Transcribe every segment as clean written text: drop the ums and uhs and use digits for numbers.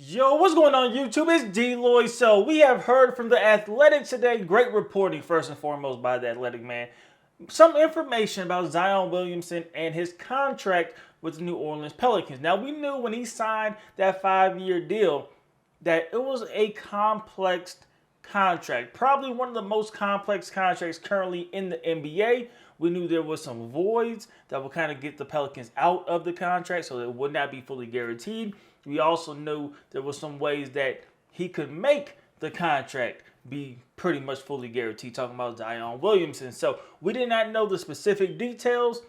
Yo, what's going on YouTube? It's DLloyd. So we have heard from the Athletic today. Great reporting, first and foremost, by the Athletic man. Some information about Zion Williamson and his contract with the New Orleans Pelicans. Now, we knew when he signed that 5-year deal that it was a complex contract. Probably one of the most complex contracts currently in the NBA. We knew there was some voids that would kind of get the Pelicans out of the contract, so it would not be fully guaranteed. We also knew there were some ways that he could make the contract be pretty much fully guaranteed, talking about Zion Williamson. So we did not know the specific details,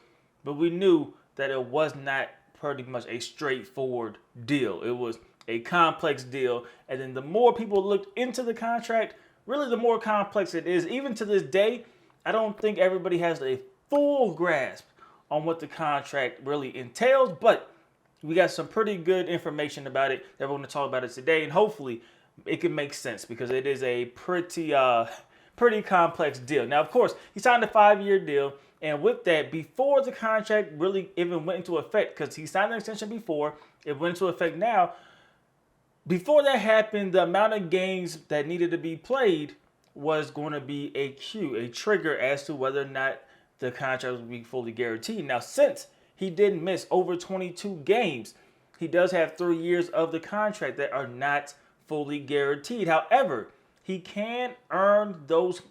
but we knew that it was not pretty much a straightforward deal. It was a complex deal. And then the more people looked into the contract, really the more complex it is. Even to this day, I don't think everybody has a full grasp on what the contract really entails, but we got some pretty good information about it that we're going to talk about it today, and hopefully it can make sense because it is a pretty complex deal. Now, of course, he signed a 5-year deal, and with that, before the contract really even went into effect, because he signed an extension before, it went into effect now. Before that happened, the amount of games that needed to be played was going to be a trigger as to whether or not the contract would be fully guaranteed. Now, since he did miss over 22 games, he does have 3 years of the contract that are not fully guaranteed. However, he can earn those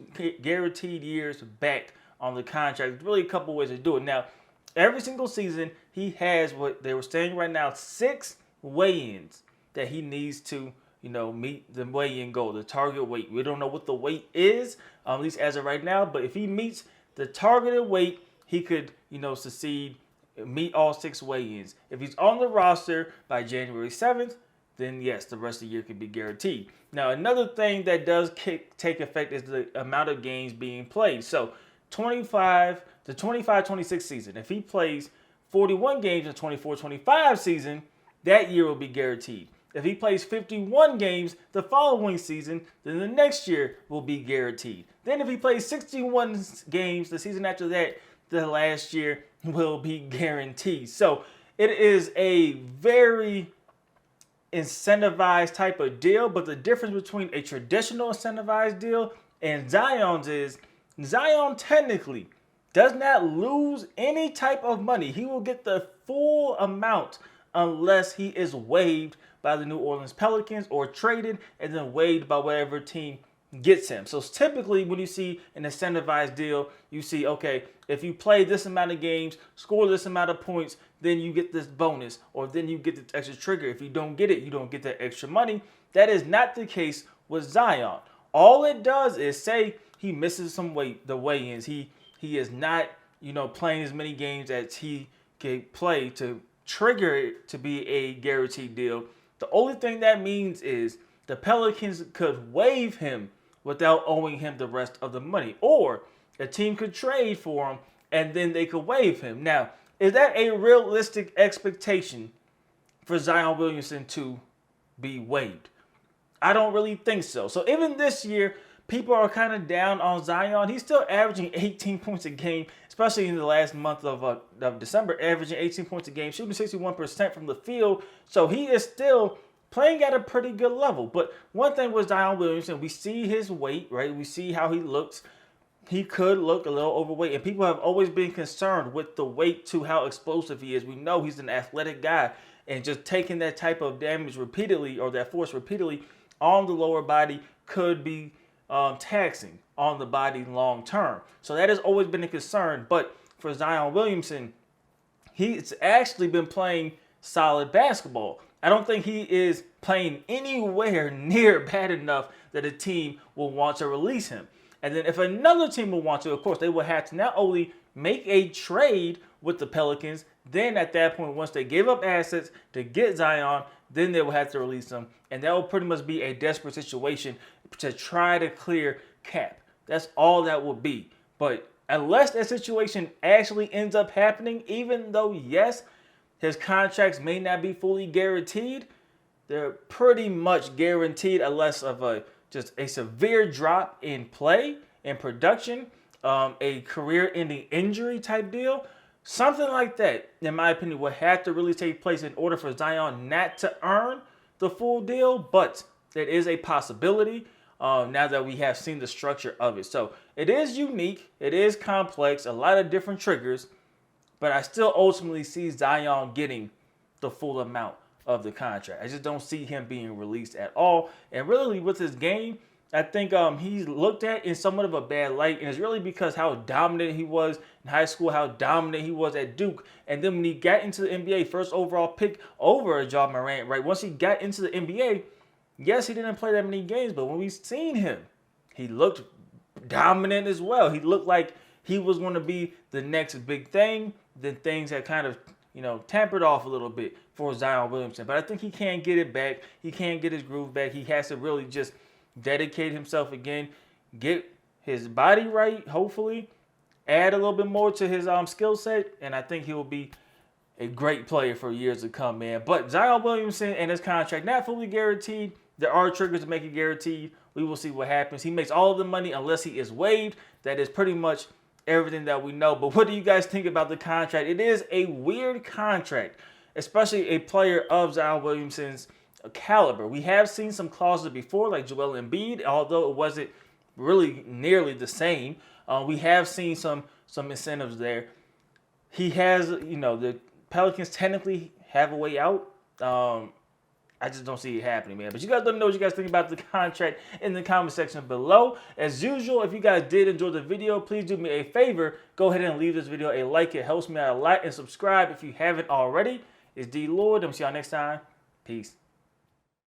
guaranteed years back on the contract. There's really a couple ways to do it. Now, every single season, he has what they were saying right now, 6 weigh-ins that he needs to meet the weigh-in goal, the target weight. We don't know what the weight is, at least as of right now, but if he meets the targeted weight, he could, succeed, meet all 6 weigh-ins. If he's on the roster by January 7th, then yes, the rest of the year could be guaranteed. Now, another thing that does take effect is the amount of games being played. So, the 25-26 season, if he plays 41 games in the 24-25 season, that year will be guaranteed. If he plays 51 games the following season, then the next year will be guaranteed. Then if he plays 61 games the season after that, the last year will be guaranteed. So it is a very incentivized type of deal, but the difference between a traditional incentivized deal and Zion's is Zion technically does not lose any type of money. He will get the full amount unless he is waived by the New Orleans Pelicans or traded and then waived by whatever team gets him. So typically when you see an incentivized deal, you see, okay, if you play this amount of games, score this amount of points, then you get this bonus, or then you get this extra trigger. If you don't get it, you don't get that extra money. That is not the case with Zion. All it does is say he misses some weight, the weigh-ins. He is not, playing as many games as he can play to trigger it to be a guaranteed deal. The only thing that means is the Pelicans could waive him without owing him the rest of the money. Or a team could trade for him and then they could waive him. Now, is that a realistic expectation for Zion Williamson to be waived? I don't really think so. So even this year, people are kind of down on Zion. He's still averaging 18 points a game, especially in the last month of December, averaging 18 points a game, shooting 61% from the field. So he is still playing at a pretty good level. But one thing with Zion Williamson, we see his weight, right? We see how he looks. He could look a little overweight, and people have always been concerned with the weight to how explosive he is. We know he's an athletic guy, and just taking that type of damage repeatedly, or that force repeatedly on the lower body, could be taxing on the body long term. So that has always been a concern. But for Zion Williamson, he's actually been playing solid basketball. I don't think he is playing anywhere near bad enough that a team will want to release him. And then if another team will want to, of course, they will have to not only make a trade with the Pelicans, then at that point, once they give up assets to get Zion, then they will have to release him. And that will pretty much be a desperate situation to try to clear cap. That's all that will be. But unless that situation actually ends up happening, even though, yes, his contracts may not be fully guaranteed, they're pretty much guaranteed unless of just a severe drop in play and production, a career-ending injury type deal. Something like that, in my opinion, would have to really take place in order for Zion not to earn the full deal, but it is a possibility now that we have seen the structure of it. So it is unique, it is complex, a lot of different triggers, but I still ultimately see Zion getting the full amount of the contract. I just don't see him being released at all. And really with his game, I think he's looked at in somewhat of a bad light, and it's really because how dominant he was in high school, how dominant he was at Duke, and then when he got into the NBA, first overall pick over Ja Morant, right? Once he got into the NBA, yes, he didn't play that many games, but when we seen him, he looked dominant as well. He looked like he was going to be the next big thing. Then things had kind of, tampered off a little bit for Zion Williamson. But I think he can get it back. He can get his groove back. He has to really just dedicate himself again, get his body right, hopefully, add a little bit more to his skill set, and I think he will be a great player for years to come, man. But Zion Williamson and his contract, not fully guaranteed. There are triggers to make it guaranteed. We will see what happens. He makes all of the money unless he is waived. That is pretty much everything that we know. But what do you guys think about the contract? It is a weird contract, especially a player of Zion Williamson's caliber. We have seen some clauses before, like Joel Embiid, although it wasn't really nearly the same. We have seen some incentives there. He has, the Pelicans technically have a way out. I just don't see it happening, man. But you guys let me know what you guys think about the contract in the comment section below. As usual, if you guys did enjoy the video, please do me a favor. Go ahead and leave this video a like. It helps me out a lot. And subscribe if you haven't already. It's DLloyd. I'm see y'all next time. Peace.